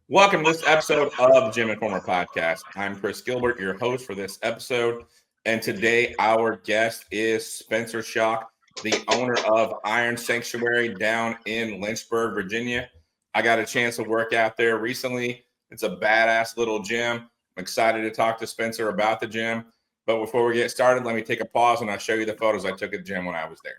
Welcome to this episode of GymInformer podcast. I'm Chris Gilbert, your host for this episode. And today our guest is Spencer Schock, the owner of Iron Sanctuary down in Lynchburg, Virginia. I got a chance to work out there recently. It's a badass little gym. I'm excited to talk to Spencer about the gym. But before we get started, let me take a pause and I'll show you the photos I took at the gym when I was there.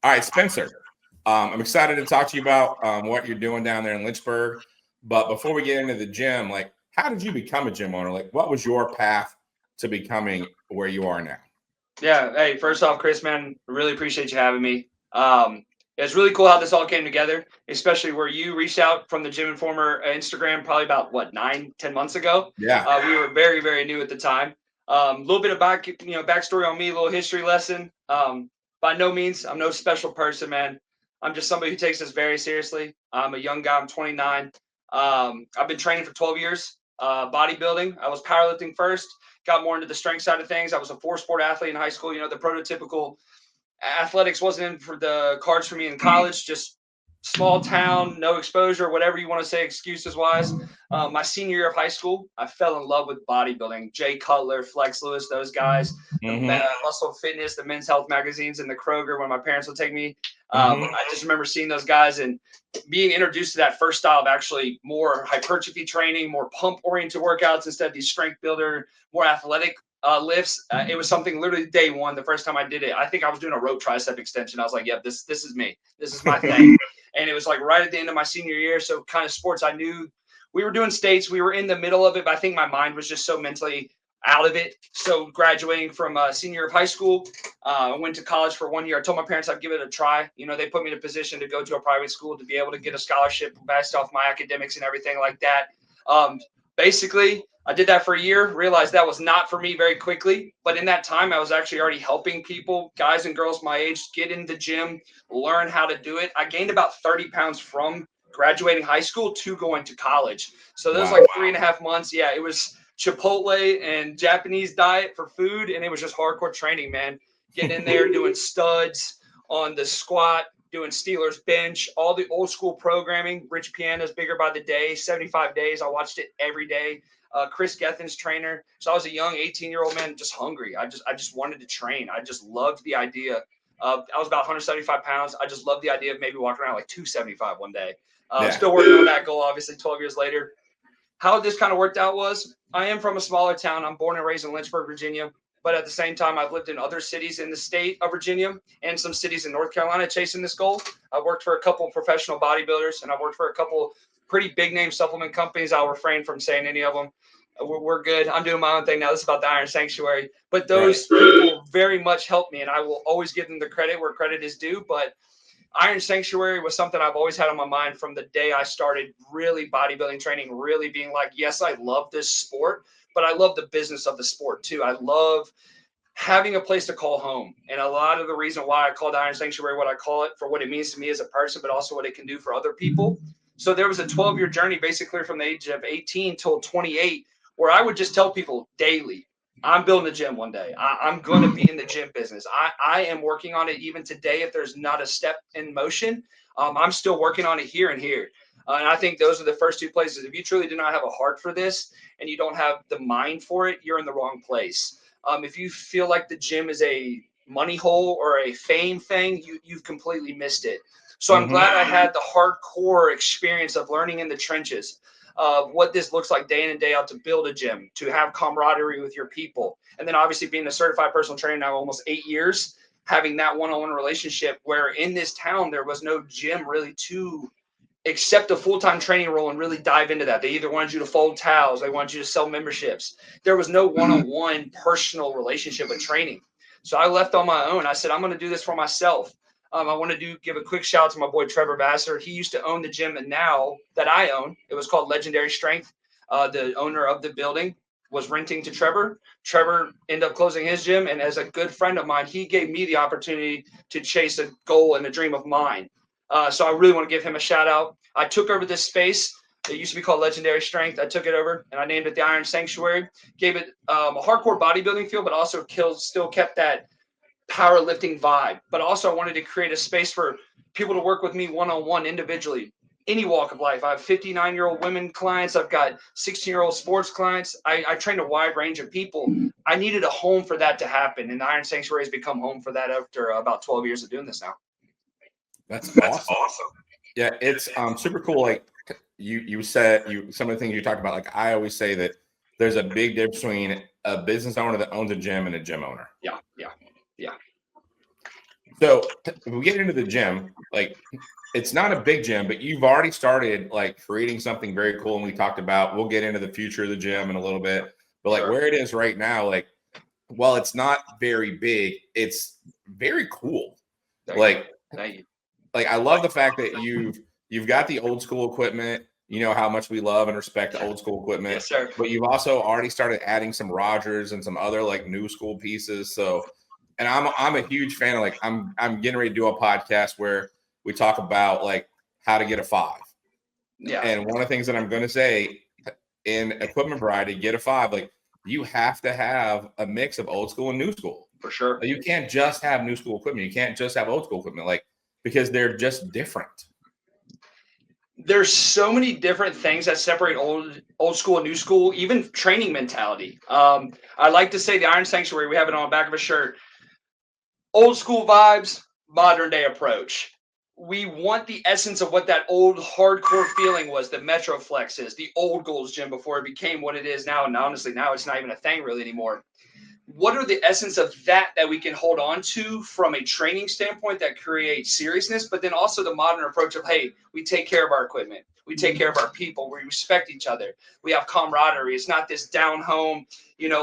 All right, Spencer, I'm excited to talk to you about what you're doing down there in Lynchburg. But before we get into the gym, how did you become a gym owner? What was your path to becoming where you are now? Yeah. Hey, first off, Chris, man, really appreciate you having me. It's really cool how this all came together, especially where you reached out from the GymInformer Instagram probably about 9-10 months ago. Yeah. We were very, very new at the time. A little bit of backstory on me, a little history lesson. By no means, I'm no special person, man. I'm just somebody who takes this very seriously. I'm a young guy. I'm 29. I've been training for 12 years. Bodybuilding. I was powerlifting first. Got more into the strength side of things. I was a four-sport athlete in high school. The prototypical athletics wasn't in for the cards for me in college. Just small town, no exposure, whatever you want to say, excuses wise. My senior year of high school, I fell in love with bodybuilding. Jay Cutler, Flex Lewis, those guys, the Muscle Fitness, the Men's Health magazines, and the Kroger when my parents would take me. I just remember seeing those guys and being introduced to that first style of actually more hypertrophy training, more pump oriented workouts instead of these strength builder, more athletic lifts. It was something literally day one, the first time I did it. I think I was doing a rope tricep extension. I was like, yep, this is me. This is my thing. And it was like right at the end of my senior year. So kind of sports I knew we were doing states. We were in the middle of it, but I think my mind was just so mentally out of it. So graduating from senior year of high school, I went to college for 1 year. I told my parents I'd give it a try. They put me in a position to go to a private school to be able to get a scholarship based off my academics and everything like that. Basically, I did that for a year, realized that was not for me very quickly. But in that time, I was actually already helping people, guys and girls my age, get in the gym, learn how to do it. I gained about 30 pounds from graduating high school to going to college. So there was like 3.5 months. Yeah, it was Chipotle and Japanese diet for food. And it was just hardcore training, man. Getting in there, doing studs on the squat, doing Steelers bench, all the old school programming. Rich Piana's Bigger by the Day, 75 days. I watched it every day. Chris Gethin's trainer. So I was a young 18-year-old man, just hungry. I just wanted to train. I just loved the idea of, I was about 175 pounds. I just loved the idea of maybe walking around like 275 one day. Still working on that goal, obviously, 12 years later. How this kind of worked out was I am from a smaller town. I'm born and raised in Lynchburg, Virginia. But at the same time, I've lived in other cities in the state of Virginia and some cities in North Carolina chasing this goal. I've worked for a couple of professional bodybuilders, and I've worked for a couple pretty big name supplement companies. I'll refrain from saying any of them. We're good. I'm doing my own thing now. This is about the Iron Sanctuary. But those people very much helped me, and I will always give them the credit where credit is due. But Iron Sanctuary was something I've always had on my mind from the day I started really bodybuilding training, really being like, yes, I love this sport, but I love the business of the sport too. I love having a place to call home. And a lot of the reason why I called Iron Sanctuary what I call it for what it means to me as a person, but also what it can do for other people. So there was a 12-year journey basically from the age of 18 till 28 where I would just tell people daily, I'm building a gym one day. I'm going to be in the gym business. I am working on it even today. If there's not a step in motion, I'm still working on it here and here. And I think those are the first two places. If you truly do not have a heart for this and you don't have the mind for it, you're in the wrong place. If you feel like the gym is a money hole or a fame thing, you've completely missed it. So I'm glad I had the hardcore experience of learning in the trenches of what this looks like day in and day out to build a gym, to have camaraderie with your people. And then obviously being a certified personal trainer now almost 8 years, having that one-on-one relationship where in this town there was no gym really to accept a full-time training role and really dive into that. They either wanted you to fold towels, they wanted you to sell memberships. There was no one-on-one personal relationship with training. So I left on my own. I said, I'm going to do this for myself. I want to give a quick shout out to my boy Trevor Vassar. He used to own the gym, and now that I own, it was called Legendary Strength, the owner of the building. was renting to Trevor. Trevor ended up closing his gym. And as a good friend of mine, he gave me the opportunity to chase a goal and a dream of mine. So I really want to give him a shout out. I took over this space. It used to be called Legendary Strength. I took it over and I named it the Iron Sanctuary. Gave it a hardcore bodybuilding feel, but also still kept that powerlifting vibe. But also I wanted to create a space for people to work with me one-on-one individually, any walk of life. I have 59-year-old women clients. I've got 16-year-old sports clients. I train a wide range of people. I needed a home for that to happen. And the Iron Sanctuary has become home for that after about 12 years of doing this now. That's awesome. Yeah, it's super cool. Like you said, some of the things you talked about, like I always say that there's a big difference between a business owner that owns a gym and a gym owner. Yeah. So if we get into the gym, like it's not a big gym, but you've already started like creating something very cool. And we talked about, we'll get into the future of the gym in a little bit, but like where it is right now, like, while it's not very big, it's very cool. Thank you. Like I love the fact that you've got the old school equipment. You know how much we love and respect old school equipment. Yes, sir. But you've also already started adding some Rogers and some other like new school pieces. So, and I'm a huge fan of like I'm getting ready to do a podcast where we talk about like how to get a 5. Yeah. And one of the things that I'm going to say in equipment variety, get a 5, like you have to have a mix of old school and new school. For sure. Like, you can't just have new school equipment. You can't just have old school equipment, like because they're just different. There's so many different things that separate old school and new school, even training mentality. I like to say the Iron Sanctuary, we have it on the back of a shirt. Old school vibes, modern day approach. We want the essence of what that old hardcore feeling was, the Metroflex is, the old Gold's Gym before it became what it is now. And honestly, now it's not even a thing really anymore. What are the essence of that we can hold on to from a training standpoint that creates seriousness, but then also the modern approach of, hey, we take care of our equipment. We take care of our people. We respect each other. We have camaraderie. It's not this down home,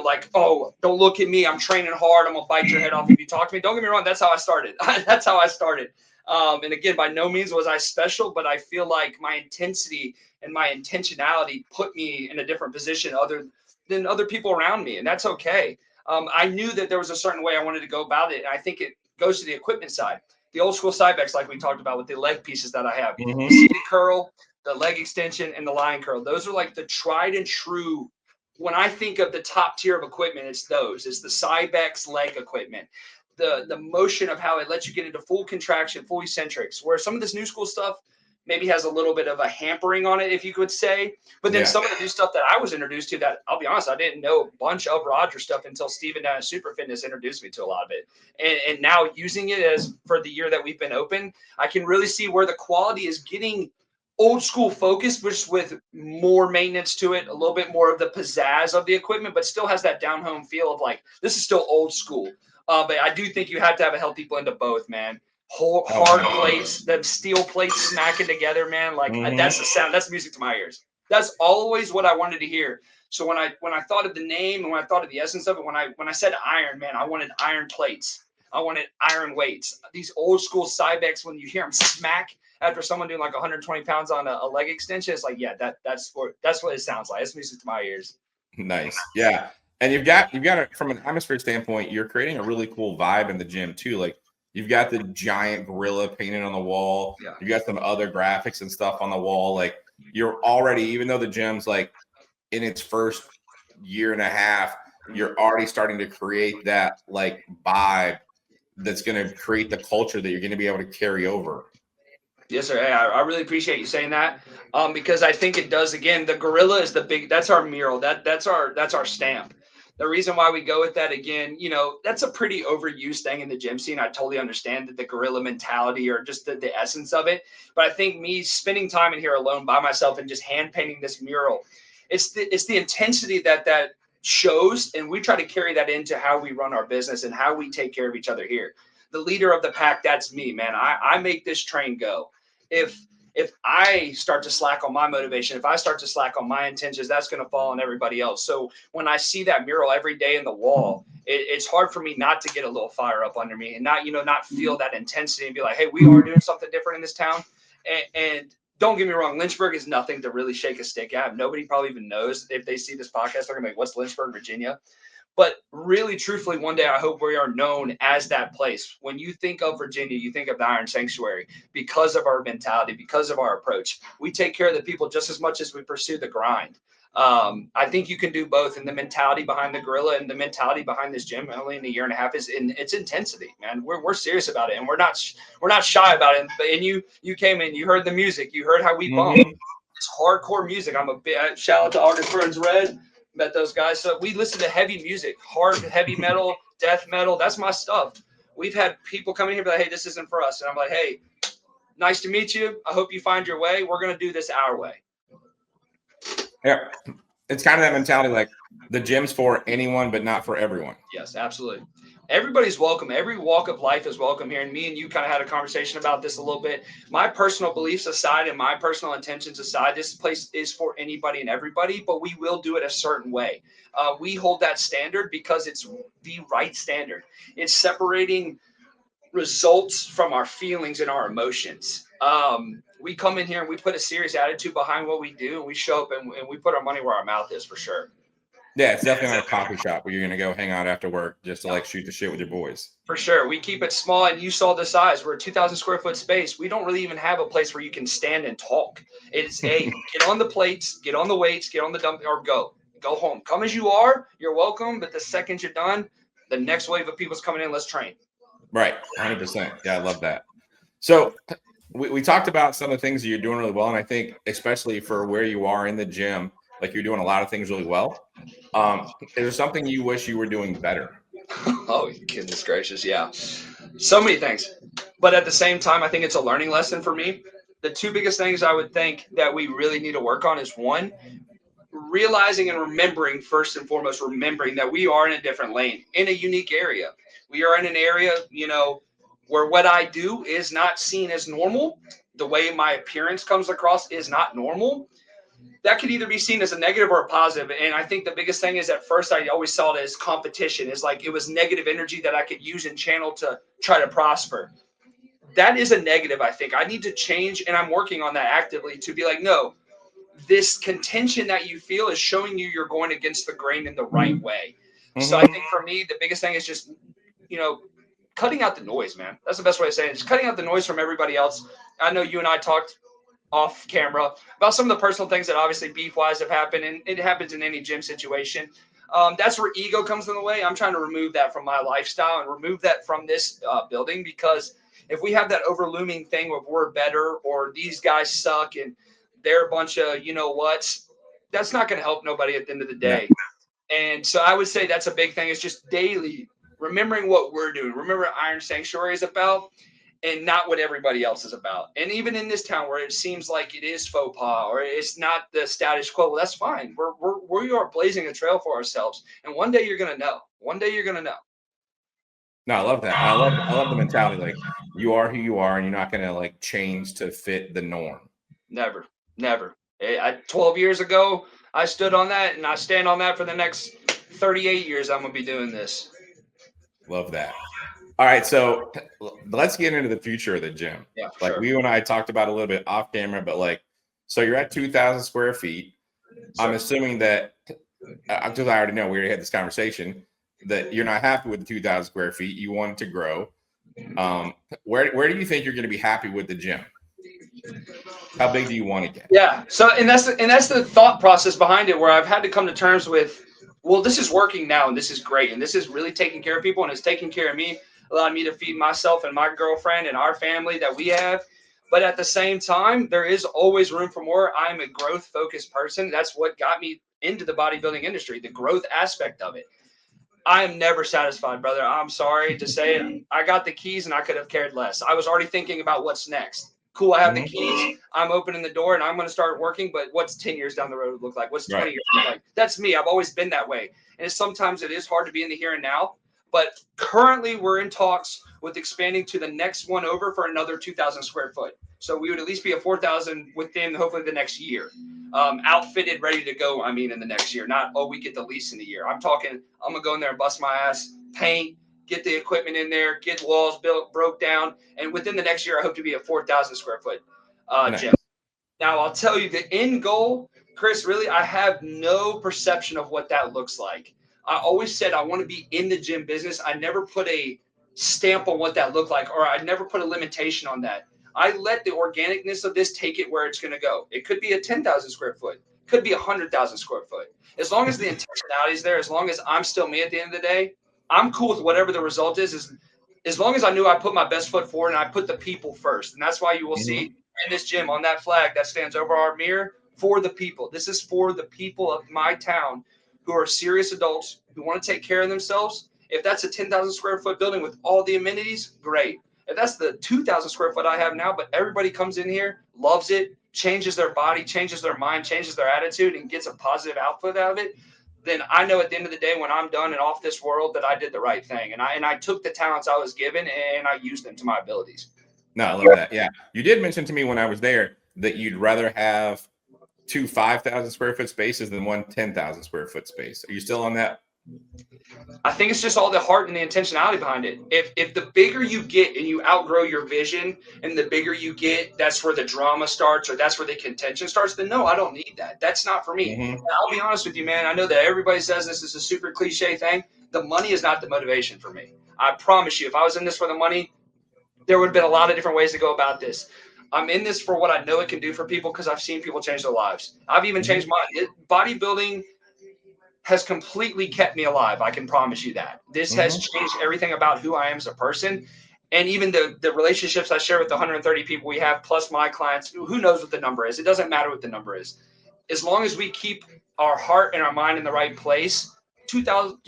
like, oh, don't look at me. I'm training hard. I'm going to bite your head off if you talk to me. Don't get me wrong. That's how I started. And again, by no means was I special, but I feel like my intensity and my intentionality put me in a different position other than other people around me. And that's okay. I knew that there was a certain way I wanted to go about it. And I think it goes to the equipment side. The old school Cybex, like we talked about with the leg pieces that I have, the seated curl, the leg extension, and the line curl. Those are like the tried and true. When I think of the top tier of equipment, it's those. It's the Cybex leg equipment. The motion of how it lets you get into full contraction, full eccentrics, where some of this new school stuff maybe has a little bit of a hampering on it, if you could say. But then some of the new stuff that I was introduced to that, I'll be honest, I didn't know a bunch of Roger stuff until Steven down at Super Fitness introduced me to a lot of it. And now using it as for the year that we've been open, I can really see where the quality is getting old school focused, which with more maintenance to it, a little bit more of the pizzazz of the equipment, but still has that down home feel of like, this is still old school. But I do think you have to have a healthy blend of both, man. Hard plates, them steel plates smacking together, man. Like that's the sound. That's music to my ears. That's always what I wanted to hear. So when I thought of the name and when I thought of the essence of it, when I said iron, man, I wanted iron plates. I wanted iron weights. These old school Cybex, when you hear them smack after someone doing like 120 pounds on a leg extension, it's like, yeah, that's what it sounds like. It's music to my ears. Nice, yeah. And you've got it from an atmosphere standpoint. You're creating a really cool vibe in the gym too. Like you've got the giant gorilla painted on the wall. Yeah. You got some other graphics and stuff on the wall. Like you're already, even though the gym's like in its first year and a half, you're already starting to create that like vibe that's going to create the culture that you're going to be able to carry over. Yes, sir. Hey, I really appreciate you saying that, because I think it does. Again, the gorilla is that's our mural. That's our stamp. The reason why we go with that, again, that's a pretty overused thing in the gym scene. I totally understand the gorilla mentality or just the essence of it. But I think me spending time in here alone by myself and just hand painting this mural, it's the intensity that shows, and we try to carry that into how we run our business and how we take care of each other here. The leader of the pack, that's me, man. I make this train go. If I start to slack on my motivation, if I start to slack on my intentions, that's going to fall on everybody else. So when I see that mural every day in the wall, it's hard for me not to get a little fire up under me and not feel that intensity and be like, hey, we are doing something different in this town. And don't get me wrong, Lynchburg is nothing to really shake a stick at. Nobody probably even knows. If they see this podcast, they're gonna be like, what's Lynchburg, Virginia? But really, truthfully, one day I hope we are known as that place. When you think of Virginia, you think of the Iron Sanctuary because of our mentality, because of our approach. We take care of the people just as much as we pursue the grind. I think you can do both. And the mentality behind the gorilla and the mentality behind this gym, only in a year and a half, is in its intensity, man. We're serious about it, and we're not shy about it. And you came in, you heard the music, you heard how we bump. It's hardcore music. I'm a big shout out to August Burns Red. Met those guys. So we listen to heavy music, hard, heavy metal, death metal. That's my stuff. We've had people come in here and be like, hey, this isn't for us. And I'm like, hey, nice to meet you. I hope you find your way. We're going to do this our way. Yeah. It's kind of that mentality, like the gym's for anyone, but not for everyone. Yes, absolutely. Everybody's welcome. Every walk of life is welcome here. And me and you kind of had a conversation about this a little bit. My personal beliefs aside and my personal intentions aside, this place is for anybody and everybody, but we will do it a certain way. We hold that standard because it's the right standard. It's separating results from our feelings and our emotions. We come in here and we put a serious attitude behind what we do, and we show up and we put our money where our mouth is, for sure. Yeah, it's definitely not a coffee shop where you're going to go hang out after work just to like shoot the shit with your boys. For sure. We keep it small, and you saw the size. We're a 2,000 square foot space. We don't really even have a place where you can stand and talk. It's get on the plates, get on the weights, get on the dump, or go home. Come as you are. You're welcome. But the second you're done, the next wave of people's coming in. Let's train. Right. 100%. Yeah, I love that. So we talked about some of the things that you're doing really well. And I think especially for where you are in the gym, like you're doing a lot of things really well. Is there something you wish you were doing better? Oh, goodness gracious. Yeah. So many things. But at the same time, I think it's a learning lesson for me. The two biggest things I would think that we really need to work on is one, realizing and remembering, first and foremost, remembering that we are in a different lane, in a unique area. We are in an area, where what I do is not seen as normal. The way my appearance comes across is not normal. That could either be seen as a negative or a positive. And I think the biggest thing is at first I always saw it as competition. It's like it was negative energy that I could use and channel to try to prosper. That is a negative, I think. I need to change, and I'm working on that actively to be like, no, this contention that you feel is showing you're going against the grain in the right way. So I think for me, the biggest thing is just, cutting out the noise, man. That's the best way to say it. Just cutting out the noise from everybody else. I know you and I talked off camera about some of the personal things that obviously beef-wise have happened, and it happens in any gym situation. That's where ego comes in the way. I'm trying to remove that from my lifestyle and remove that from this building, because if we have that overlooming thing of we're better or these guys suck and they're a bunch of you-know-whats, that's not going to help nobody at the end of the day. Yeah. And so I would say that's a big thing. It's just daily remembering what we're doing. Remember what Iron Sanctuary is about, and not what everybody else is about. And even in this town where it seems like it is faux pas or it's not the status quo, well, that's fine. We are blazing a trail for ourselves. And one day you're going to know. One day you're going to know. No, I love that. I love the mentality. Like you are who you are, and you're not going to like change to fit the norm. Never. 12 years ago, I stood on that, and I stand on that for the next 38 years. I'm going to be doing this. Love that. All right, so let's get into the future of the gym. Yeah, like sure. You and I talked about a little bit off camera, but so you're at 2,000 square feet. Sure. I'm assuming that, because I already know we already had this conversation, that you're not happy with the 2,000 square feet. You want it to grow. Where do you think you're going to be happy with the gym? How big do you want to get? Yeah. So, and that's the thought process behind it, where I've had to come to terms with, well, this is working now, and this is great, and this is really taking care of people, and it's taking care of me, allowing me to feed myself and my girlfriend and our family that we have. But at the same time, there is always room for more. I'm a growth-focused person. That's what got me into the bodybuilding industry, the growth aspect of it. I am never satisfied, brother. I'm sorry to say it. I got the keys, and I could have cared less. I was already thinking about what's next. Cool, I have the keys. I'm opening the door, and I'm going to start working. But what's 10 years down the road look like? What's 20 years look like? That's me. I've always been that way. And sometimes it is hard to be in the here and now. But currently, we're in talks with expanding to the next one over for another 2,000 square foot. So we would at least be a 4,000 within hopefully the next year. Outfitted, ready to go, in the next year. Not, we get the lease in the year. I'm talking, I'm going to go in there and bust my ass, paint, get the equipment in there, get walls built, broke down. And within the next year, I hope to be a 4,000 square foot gym. Now, I'll tell you the end goal, Chris, really, I have no perception of what that looks like. I always said I want to be in the gym business. I never put a stamp on what that looked like, or I never put a limitation on that. I let the organicness of this take it where it's going to go. It could be a 10,000 square foot, could be 100,000 square foot. As long as the intentionality is there, as long as I'm still me at the end of the day, I'm cool with whatever the result is as long as I knew I put my best foot forward and I put the people first. And that's why you will see in this gym on that flag that stands over our mirror, for the people. This is for the people of my town who are serious adults who want to take care of themselves. If that's a 10,000 square foot building with all the amenities, great. If that's the 2,000 square foot I have now, but everybody comes in here, loves it, changes their body, changes their mind, changes their attitude, and gets a positive output out of it, then I know at the end of the day when I'm done and off this world that I did the right thing. And I took the talents I was given and I used them to my abilities. No, I love that. Yeah. You did mention to me when I was there that you'd rather have 2 5,000 square foot spaces than one 10,000 square foot space. Are you still on that? I think it's just all the heart and the intentionality behind it. If the bigger you get and you outgrow your vision, and the bigger you get, that's where the drama starts, or that's where the contention starts, then no, I don't need that. That's not for me. Mm-hmm. I'll be honest with you, man. I know that everybody says this is a super cliche thing. The money is not the motivation for me. I promise you, if I was in this for the money, there would have been a lot of different ways to go about this. I'm in this for what I know it can do for people because I've seen people change their lives. I've even changed mine. Bodybuilding has completely kept me alive. I can promise you that. This has changed everything about who I am as a person. And even the relationships I share with the 130 people we have, plus my clients, who knows what the number is? It doesn't matter what the number is. As long as we keep our heart and our mind in the right place, 2,000,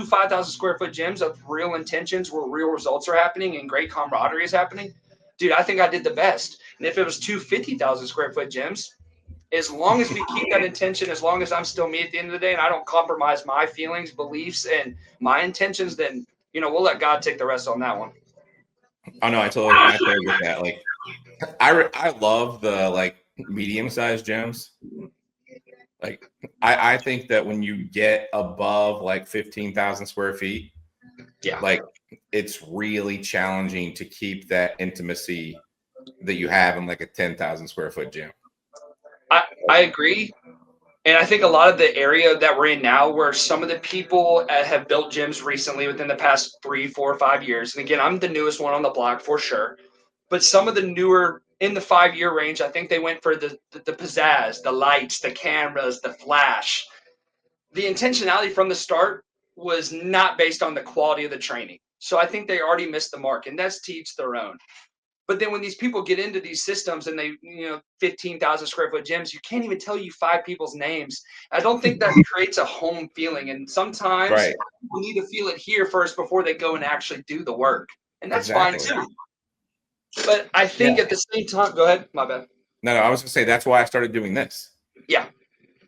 5,000 square foot gyms of real intentions where real results are happening and great camaraderie is happening. Dude, I think I did the best. And if it was 250,000 square foot gyms, as long as we keep that intention, as long as I'm still me at the end of the day and I don't compromise my feelings, beliefs, and my intentions, then, we'll let God take the rest on that one. Oh, no, I totally get that. Like, I love the, like, medium-sized gyms. Like, I think that when you get above, like, 15,000 square feet, Yeah, like, it's really challenging to keep that intimacy that you have in, like, a 10,000 square foot gym. I agree. And I think a lot of the area that we're in now, where some of the people have built gyms recently within the past 3, 4, 5 years. And again, I'm the newest one on the block for sure. But some of the newer in the 5-year range, I think they went for the pizzazz, the lights, the cameras, the flash. The intentionality from the start was not based on the quality of the training. So I think they already missed the mark, and that's to each their own. But then when these people get into these systems and they, 15,000 square foot gyms, you can't even tell you 5 people's names. I don't think that creates a home feeling. And sometimes people need to feel it here first before they go and actually do the work. And that's fine too. But I think at the same time, go ahead. My bad. No, I was gonna say that's why I started doing this. Yeah.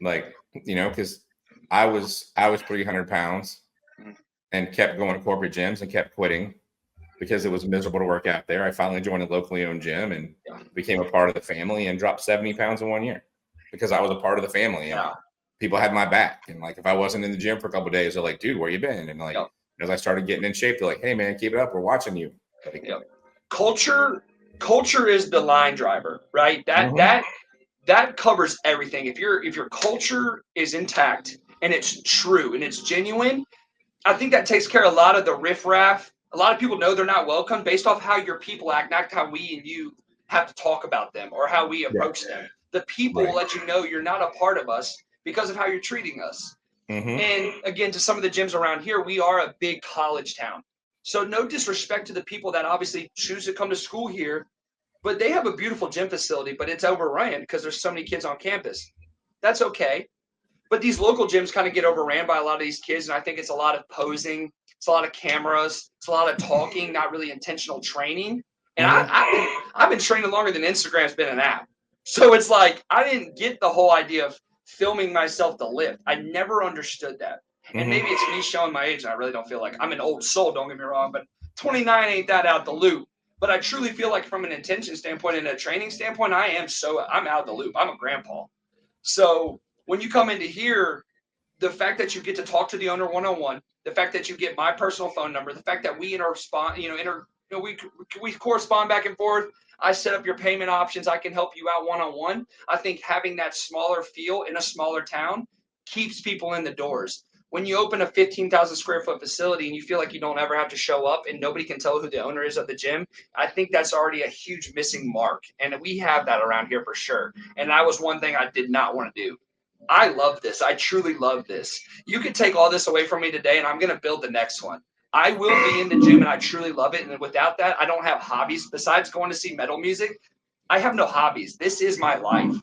Like, because I was 300 pounds and kept going to corporate gyms and kept quitting because it was miserable to work out there. I finally joined a locally owned gym and became a part of the family and dropped 70 pounds in 1 year because I was a part of the family and people had my back. And like, if I wasn't in the gym for a couple of days, they're like, dude, where you been? And like, as I started getting in shape, they're like, hey man, keep it up. We're watching you. Like, Culture is the line driver, right? That covers everything. If your culture is intact and it's true and it's genuine, I think that takes care of a lot of the riffraff. A lot of people know they're not welcome based off how your people act, not how we and you have to talk about them or how we approach them. The people will let you know you're not a part of us because of how you're treating us. And again, to some of the gyms around here, we are a big college town. So no disrespect to the people that obviously choose to come to school here, but they have a beautiful gym facility, but it's overran because there's so many kids on campus. That's okay. But these local gyms kind of get overran by a lot of these kids, and I think it's a lot of posing, it's a lot of cameras, it's a lot of talking, not really intentional training. And I've been training longer than Instagram's been an app. So it's like I didn't get the whole idea of filming myself to lift. I never understood that. And maybe it's me showing my age, and I really don't feel like I'm an old soul, don't get me wrong, but 29 ain't that out the loop. But I truly feel like from an intention standpoint and a training standpoint, I'm out of the loop. I'm a grandpa. So when you come into here, the fact that you get to talk to the owner one-on-one, the fact that you get my personal phone number, the fact that we we correspond back and forth. I set up your payment options. I can help you out one-on-one. I think having that smaller feel in a smaller town keeps people in the doors. When you open a 15,000 square foot facility and you feel like you don't ever have to show up and nobody can tell who the owner is of the gym, I think that's already a huge missing mark. And we have that around here for sure. And that was one thing I did not want to do. I love this. I truly love this. You could take all this away from me today and I'm going to build the next one. I will be in the gym and I truly love it. And without that, I don't have hobbies besides going to see metal music. I have no hobbies. This is my life.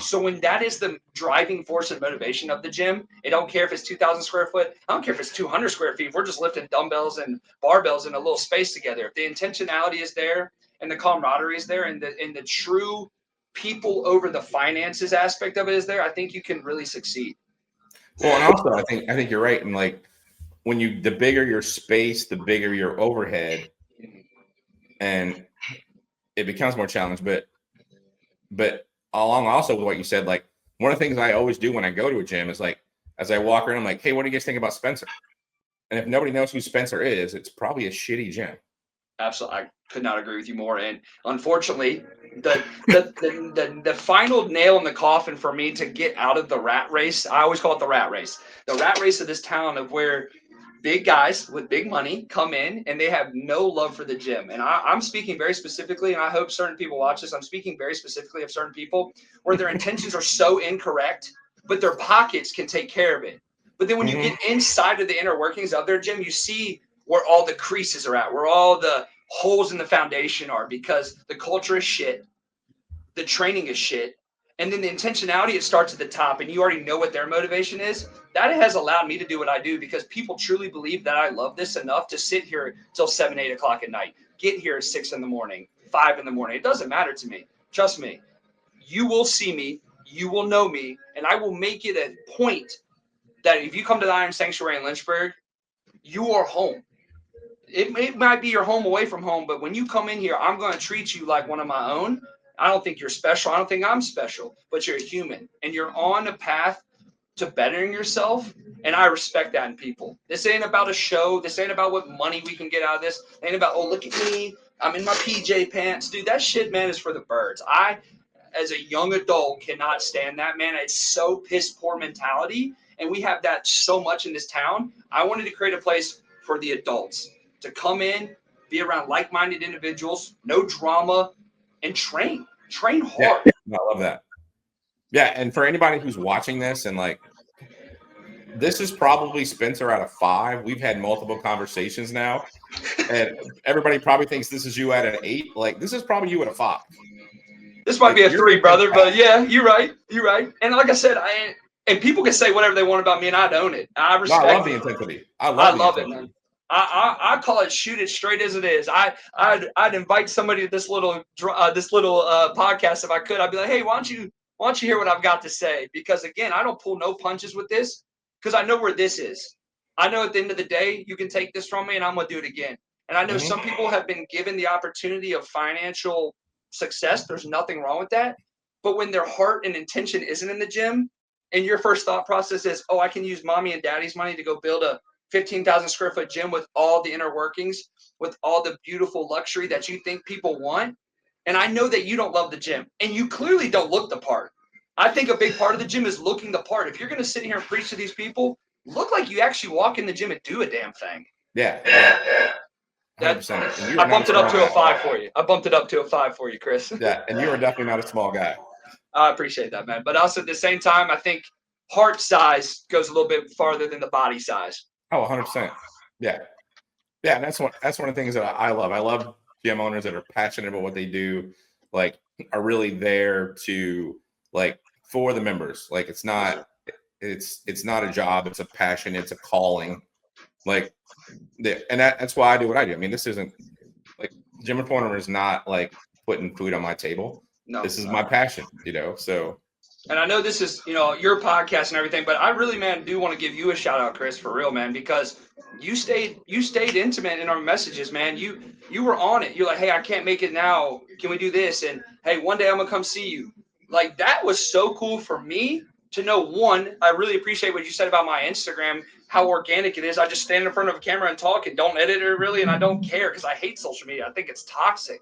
So when that is the driving force and motivation of the gym, I don't care if it's 2,000 square foot. I don't care if it's 200 square feet. We're just lifting dumbbells and barbells in a little space together. If the intentionality is there and the camaraderie is there and the true people over the finances aspect of it is there, I think you can really succeed. Well, and also I think you're right. And like when the bigger your space, the bigger your overhead, and it becomes more challenging. But along also with what you said, like one of the things I always do when I go to a gym is like, as I walk around, I'm like, hey, what do you guys think about Spencer? And if nobody knows who Spencer is, it's probably a shitty gym. Absolutely. I could not agree with you more. And unfortunately, the final nail in the coffin for me to get out of the rat race, I always call it the rat race of this town of where big guys with big money come in and they have no love for the gym. And I'm speaking very specifically, and I hope certain people watch this. I'm speaking very specifically of certain people where their intentions are so incorrect, but their pockets can take care of it. But then when you get inside of the inner workings of their gym, you see where all the creases are at, where all the holes in the foundation are, because the culture is shit, the training is shit, and then the intentionality, it starts at the top, and you already know what their motivation is. That has allowed me to do what I do because people truly believe that I love this enough to sit here till 7, 8 o'clock at night, get here at 6 in the morning, 5 in the morning. It doesn't matter to me. Trust me. You will see me, you will know me, and I will make it a point that if you come to the Iron Sanctuary in Lynchburg, you are home. It might be your home away from home, but when you come in here, I'm going to treat you like one of my own. I don't think you're special. I don't think I'm special, but you're a human and you're on a path to bettering yourself. And I respect that in people. This ain't about a show. This ain't about what money we can get out of this. It ain't about, oh, look at me, I'm in my PJ pants. Dude, that shit, man, is for the birds. I, as a young adult, cannot stand that, man. It's so piss poor mentality. And we have that so much in this town. I wanted to create a place for the adults to come in, be around like-minded individuals, no drama, and train hard. Yeah, I love that. Yeah, and for anybody who's watching this and like, this is probably Spencer out of 5. We've had multiple conversations now, and everybody probably thinks this is you at an 8. Like, this is probably you at a 5. This might be a 3, brother, but yeah, you're right. And like I said, and people can say whatever they want about me, and I'd own it. I respect. I love the intensity. I love it, man. I call it shoot it straight as it is. I'd invite somebody to this little podcast if I could. I'd be like, hey, why don't you hear what I've got to say? Because again, I don't pull no punches with this because I know where this is. I know at the end of the day, you can take this from me and I'm gonna do it again. And I know some people have been given the opportunity of financial success. There's nothing wrong with that. But when their heart and intention isn't in the gym, and your first thought process is, oh, I can use mommy and daddy's money to go build a 15,000 square foot gym with all the inner workings, with all the beautiful luxury that you think people want. And I know that you don't love the gym and you clearly don't look the part. I think a big part of the gym is looking the part. If you're going to sit here and preach to these people, look like you actually walk in the gym and do a damn thing. Yeah. 100%. I bumped it up to a 5 for you. I bumped it up to a 5 for you, Chris. Yeah. And you are definitely not a small guy. I appreciate that, man. But also at the same time, I think heart size goes a little bit farther than the body size. Oh, 100%. Yeah. Yeah. And that's one of the things that I love. I love gym owners that are passionate about what they do, like are really there to like for the members. Like it's not a job. It's a passion. It's a calling. Like, and that's why I do what I do. I mean, this isn't like GymInformer is not like putting food on my table. No, this is my passion, so. And I know this is, your podcast and everything, but I really, man, do want to give you a shout out, Chris, for real, man, because you stayed intimate in our messages, man. You were on it. You're like, hey, I can't make it now. Can we do this? And hey, one day I'm gonna come see you. Like that was so cool for me to know, one, I really appreciate what you said about my Instagram, how organic it is. I just stand in front of a camera and talk and don't edit it really, and I don't care because I hate social media. I think it's toxic.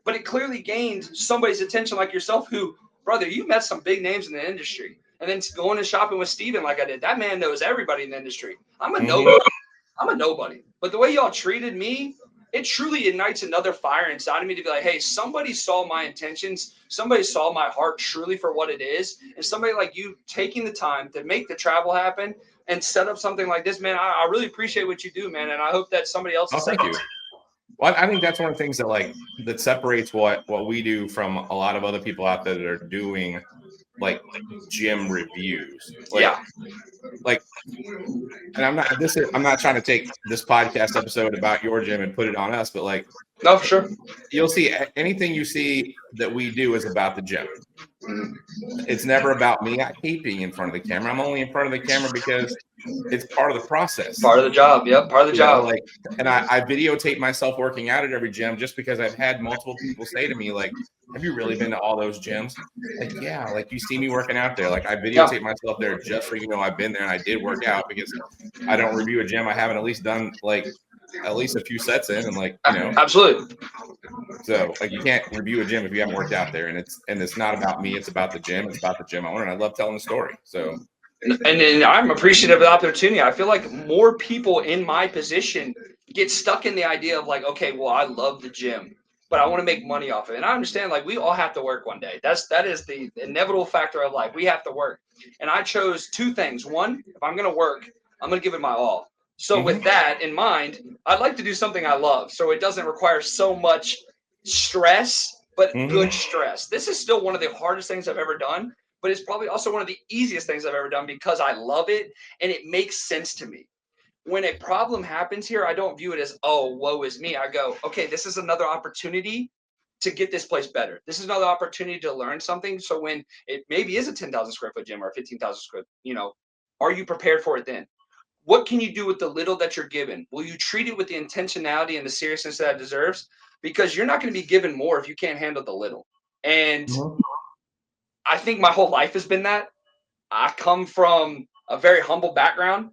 But it clearly gained somebody's attention like yourself who, brother, you met some big names in the industry. And then going and shopping with Steven like I did, that man knows everybody in the industry. I'm a nobody. I'm a nobody. But the way y'all treated me, it truly ignites another fire inside of me to be like, hey, somebody saw my intentions. Somebody saw my heart truly for what it is. And somebody like you taking the time to make the travel happen and set up something like this, man, I really appreciate what you do, man. And I hope that somebody else is thank you. Well, I think that's one of the things that that separates what we do from a lot of other people out there that are doing like gym reviews. And I'm not trying to take this podcast episode about your gym and put it on us, but no, for sure. You'll see anything you see that we do is about the gym. It's never about me. I hate being in front of the camera. I'm only in front of the camera because it's part of the process. Part of the job. Yep. Part of the job. And I videotape myself working out at every gym just because I've had multiple people say to me, have you really been to all those gyms? Yeah, you see me working out there. I videotape myself there just so you know I've been there and I did work out, because I don't review a gym I haven't at least done at least a few sets in, and absolutely. So you can't review a gym if you haven't worked out there, and it's not about me, it's about the gym, it's about the gym owner, and I love telling the story. So and I'm appreciative of the opportunity. I feel like more people in my position get stuck in the idea of okay, well, I love the gym, but I want to make money off it. And I understand we all have to work one day. That is the inevitable factor of life. We have to work. And I chose two things. One, if I'm going to work, I'm going to give it my all. So with that in mind, I'd like to do something I love, so it doesn't require so much stress, but good stress. This is still one of the hardest things I've ever done, but it's probably also one of the easiest things I've ever done because I love it and it makes sense to me. When a problem happens here, I don't view it as, oh, woe is me. I go, okay, this is another opportunity to get this place better. This is another opportunity to learn something. So when it maybe is a 10,000 square foot gym or a 15,000 square, are you prepared for it then? What can you do with the little that you're given? Will you treat it with the intentionality and the seriousness that it deserves? Because you're not going to be given more if you can't handle the little. And I think my whole life has been that. I come from a very humble background.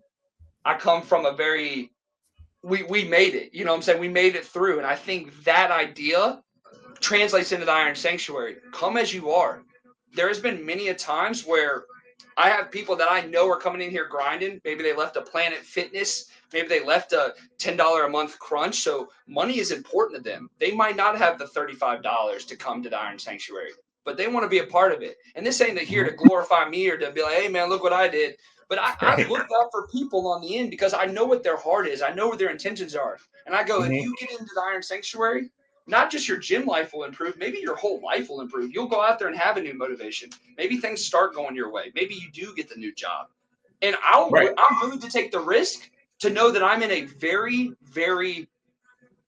I come from a very, we made it, you know what I'm saying? We made it through. And I think that idea translates into the Iron Sanctuary. Come as you are. There has been many a times where I have people that I know are coming in here grinding. Maybe they left a Planet Fitness. Maybe they left a $10 a month crunch. So money is important to them. They might not have the $35 to come to the Iron Sanctuary, but they want to be a part of it. And this ain't here to glorify me or to be like, hey, man, look what I did. But I look out for people on the end because I know what their heart is. I know what their intentions are. And I go, if you get into the Iron Sanctuary, not just your gym life will improve, maybe your whole life will improve. You'll go out there and have a new motivation. Maybe things start going your way. Maybe you do get the new job. And I'm willing to take the risk to know that I'm in a very, very,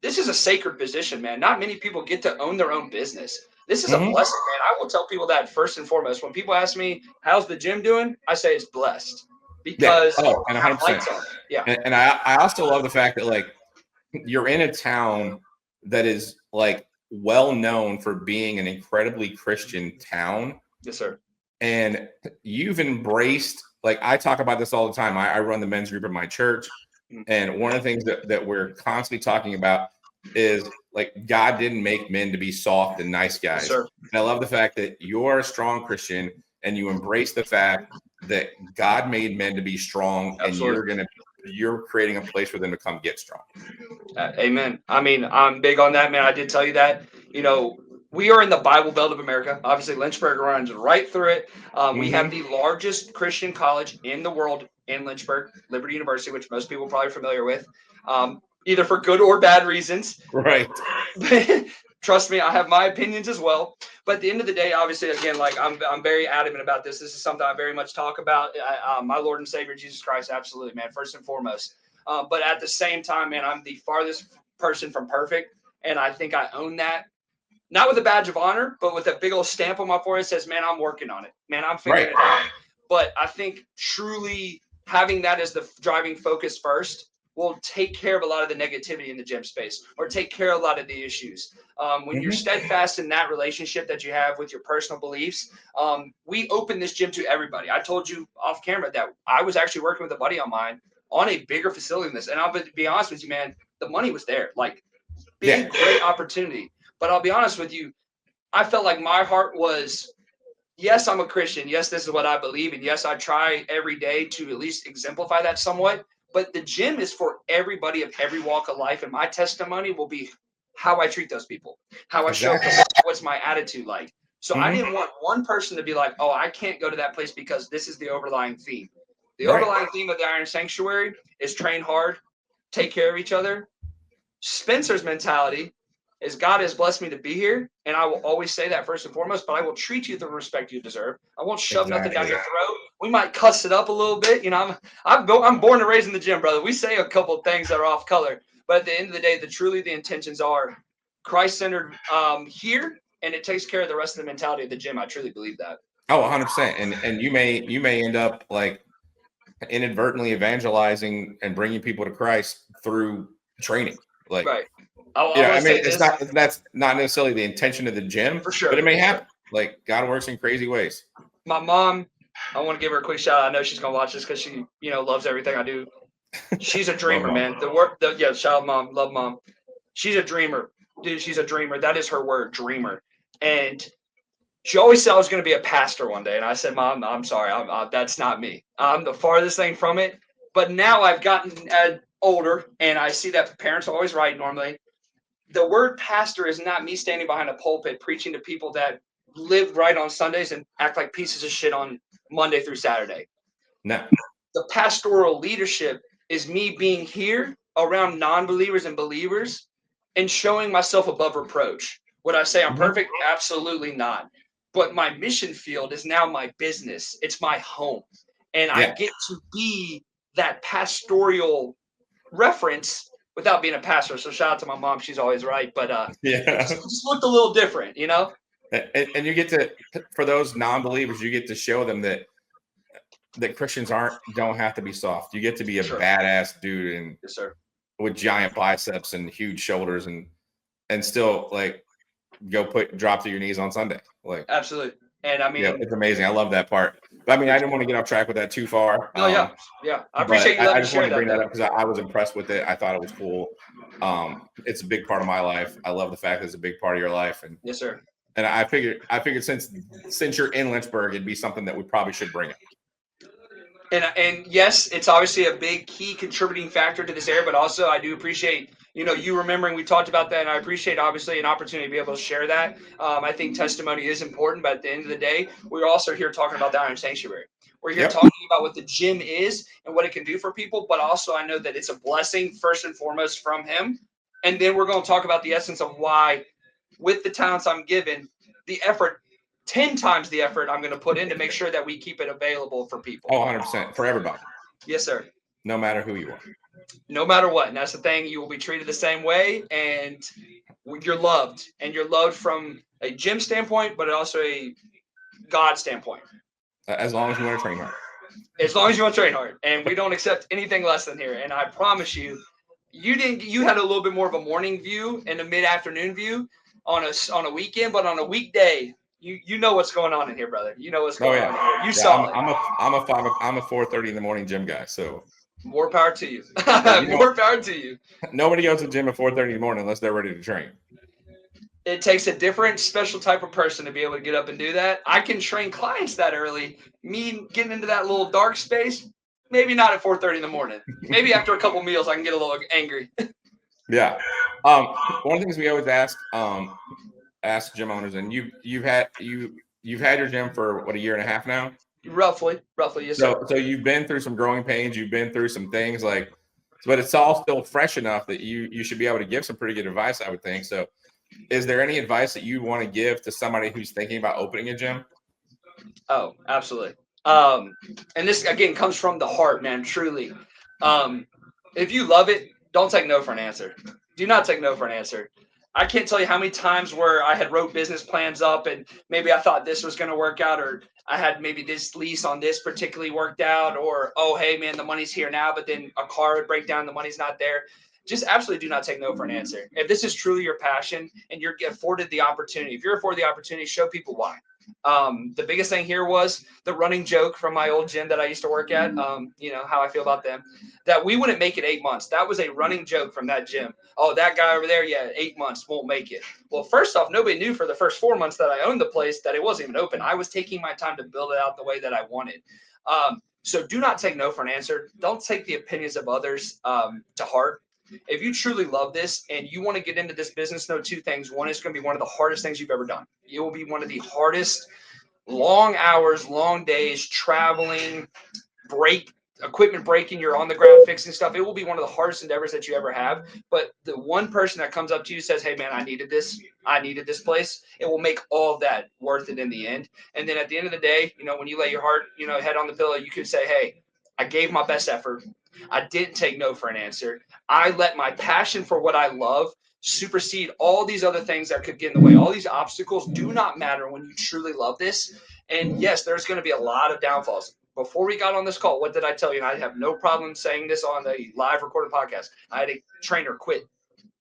this is a sacred position, man. Not many people get to own their own business. This is a blessing, man. I will tell people that first and foremost. When people ask me, how's the gym doing? I say it's blessed because and 100%. Yeah. And I also love the fact that you're in a town that is well known for being an incredibly Christian town. Yes, sir. And you've embraced, I talk about this all the time. I run the men's group at my church. And one of the things that we're constantly talking about is God didn't make men to be soft and nice guys. Yes, sir. And I love the fact that you're a strong Christian and you embrace the fact that God made men to be strong. Absolutely. And you're creating a place for them to come get strong. Amen. I mean, I'm big on that, man. I did tell you that, we are in the Bible Belt of America. Obviously, Lynchburg runs right through it. We have the largest Christian college in the world in Lynchburg, Liberty University, which most people are probably familiar with, either for good or bad reasons. Right. Trust me, I have my opinions as well. But at the end of the day, obviously, again, I'm very adamant about this. This is something I very much talk about. My Lord and Savior, Jesus Christ, absolutely, man, first and foremost. But at the same time, man, I'm the farthest person from perfect. And I think I own that. Not with a badge of honor, but with a big old stamp on my forehead that says, man, I'm working on it. Man, I'm figuring it out. But I think truly having that as the driving focus first will take care of a lot of the negativity in the gym space, or take care of a lot of the issues. When you're steadfast in that relationship that you have with your personal beliefs, we open this gym to everybody. I told you off camera that I was actually working with a buddy of mine on a bigger facility than this. And I'll be honest with you, man, the money was there. Like, big, great opportunity. But I'll be honest with you, I felt like my heart was, yes, I'm a Christian. Yes, this is what I believe. And yes, I try every day to at least exemplify that somewhat. But the gym is for everybody of every walk of life. And my testimony will be how I treat those people, how I show up, what's my attitude like. So I didn't want one person to be like, oh, I can't go to that place because this is the overlying theme. The overlying theme of the Iron Sanctuary is train hard, take care of each other. Spencer's mentality is God has blessed me to be here, and I will always say that first and foremost, but I will treat you with the respect you deserve. I won't shove nothing down your throat. We might cuss it up a little bit. You know, I'm born and raised in the gym, brother. We say a couple of things that are off color, but at the end of the day, the intentions are Christ-centered here, and it takes care of the rest of the mentality of the gym. I truly believe that. Oh, 100%. And you may end up like inadvertently evangelizing and bringing people to Christ through training. Like, right. That's not necessarily the intention of the gym, for sure, but it may happen. Like, God works in crazy ways. My mom, I want to give her a quick shout out. I know she's gonna watch this because she, loves everything I do. She's a dreamer, man. Shout out mom, love mom. She's a dreamer, dude. She's a dreamer. That is her word, dreamer. And she always said I was going to be a pastor one day. And I said, Mom, I'm sorry. That's not me. I'm the farthest thing from it. But now I've gotten older, and I see that parents are always right normally. The word pastor is not me standing behind a pulpit preaching to people that live right on Sundays and act like pieces of shit on Monday through Saturday. No. The pastoral leadership is me being here around non-believers and believers and showing myself above reproach. Would I say I'm perfect? Absolutely not. But my mission field is now my business. It's my home. And I get to be that pastoral reference without being a pastor. So shout out to my mom. She's always right. But it just looked a little different, And you get to, for those non-believers, you get to show them that Christians don't have to be soft. You get to be a badass dude and with giant biceps and huge shoulders and still like drop to your knees on Sunday. Like, absolutely. And I mean, it's amazing. I love that part. But I mean, I didn't want to get off track with that too far. No, yeah. I appreciate you. I just wanted to bring that up because I was impressed with it. I thought it was cool. It's a big part of my life. I love the fact that it's a big part of your life. And yes, sir. And I figured since you're in Lynchburg, it'd be something that we probably should bring up. And yes, it's obviously a big key contributing factor to this area, but also I do appreciate, you remembering we talked about that, and I appreciate obviously an opportunity to be able to share that. I think testimony is important, but at the end of the day, we're also here talking about the Iron Sanctuary. We're here talking about what the gym is and what it can do for people, but also I know that it's a blessing first and foremost from him. And then we're going to talk about the essence of why, with the talents I'm given, the effort, 10 times the effort I'm going to put in to make sure that we keep it available for people. Oh, 100% for everybody. Yes, sir. No matter who you are. No matter what. And that's the thing. You will be treated the same way, and you're loved. And you're loved from a gym standpoint, but also a God standpoint. As long as you want to train hard. As long as you want to train hard. And we don't accept anything less than here. And I promise you, you had a little bit more of a morning view and a mid-afternoon view on a weekend, but on a weekday, you know what's going on in here, brother. You know what's going on here. You saw it. I'm a 4:30 in the morning gym guy, so more power to you. More power to you. Nobody goes to the gym at 4:30 in the morning unless they're ready to train. It takes a different, special type of person to be able to get up and do that. I can train clients that early. Me getting into that little dark space, maybe not at 4:30 in the morning. Maybe after a couple meals, I can get a little angry. Yeah. One of the things we always ask gym owners, and you've had your gym for what, a year and a half now? Roughly, yes. So you've been through some growing pains, you've been through some things but it's all still fresh enough that you should be able to give some pretty good advice, I would think. So is there any advice that you want to give to somebody who's thinking about opening a gym? Oh, absolutely. And this again comes from the heart, man, truly. If you love it, don't take no for an answer. Do not take no for an answer. I can't tell you how many times where I had wrote business plans up and maybe I thought this was going to work out, or I had maybe this lease on this particularly worked out, or, oh, hey, man, the money's here now, but then a car would break down, the money's not there. Just absolutely do not take no for an answer. If this is truly your passion and you're afforded the opportunity, if you're afforded the opportunity, show people why. The biggest thing here was the running joke from my old gym that I used to work at, how I feel about them, that we wouldn't make it 8 months. That was a running joke from that gym. Oh, that guy over there, 8 months won't make it. Well, first off, nobody knew for the first 4 months that I owned the place that it wasn't even open. I was taking my time to build it out the way that I wanted. So do not take no for an answer. Don't take the opinions of others to heart. If you truly love this and you want to get into this business, know two things. One, it's going to be one of the hardest things you've ever done. It will be one of the hardest, long hours, long days, traveling, equipment breaking, you're on the ground fixing stuff. It will be one of the hardest endeavors that you ever have. But the one person that comes up to you says, hey, man, I needed this place, it will make all of that worth it in the end. And then at the end of the day, when you lay your heart, head on the pillow, you can say, hey, I gave my best effort. I didn't take no for an answer. I let my passion for what I love supersede all these other things that could get in the way. All these obstacles do not matter when you truly love this. And yes, there's going to be a lot of downfalls. Before we got on this call, what did I tell you? And I have no problem saying this on a live recorded podcast. I had a trainer quit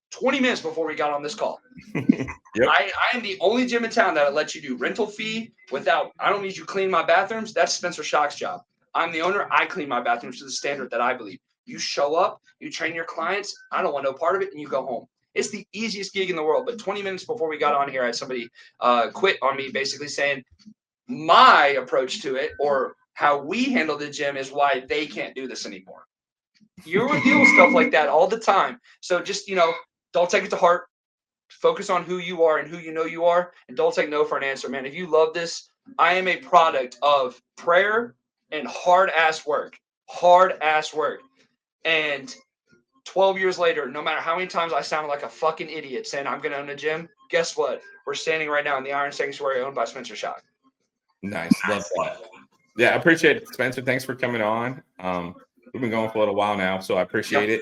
20 minutes before we got on this call. Yep. I am the only gym in town that lets you do rental fee without, I don't need you clean my bathrooms. That's Spencer Schock's job. I'm the owner. I clean my bathrooms to the standard that I believe. You show up, you train your clients. I don't want no part of it, and you go home. It's the easiest gig in the world. But 20 minutes before we got on here, I had somebody quit on me, basically saying my approach to it, or how we handle the gym, is why they can't do this anymore. You will deal with stuff like that all the time. So just, don't take it to heart. Focus on who you are and who you are, and don't take no for an answer, man. If you love this, I am a product of prayer and hard-ass work. And 12 years later, no matter how many times I sounded like a fucking idiot saying I'm going to own a gym, guess what? We're standing right now in the Iron Sanctuary owned by Spencer Schock. Nice. Love that. Yeah, I appreciate it, Spencer. Thanks for coming on. We've been going for a little while now, so I appreciate it.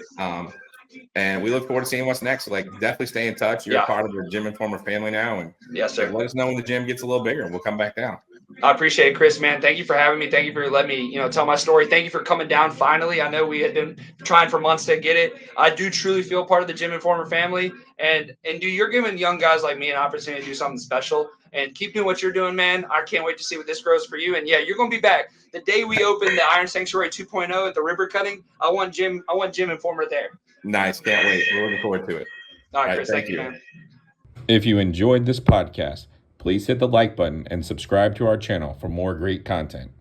And we look forward to seeing what's next. So, definitely stay in touch. You're a part of the GymInformer family now. And yes, sir. Let us know when the gym gets a little bigger. We'll come back down. I appreciate it, Chris, man. Thank you for having me. Thank you for letting me, tell my story. Thank you for coming down finally. I know we had been trying for months to get it. I do truly feel part of the GymInformer family. And dude, you're giving young guys like me an opportunity to do something special. And keep doing what you're doing, man. I can't wait to see what this grows for you. And yeah, you're going to be back. The day we open the Iron Sanctuary 2.0 at the river cutting, I want GymInformer there. Nice. Can't wait. We're looking forward to it. All right, Chris. Thank you, man. If you enjoyed this podcast, please hit the like button and subscribe to our channel for more great content.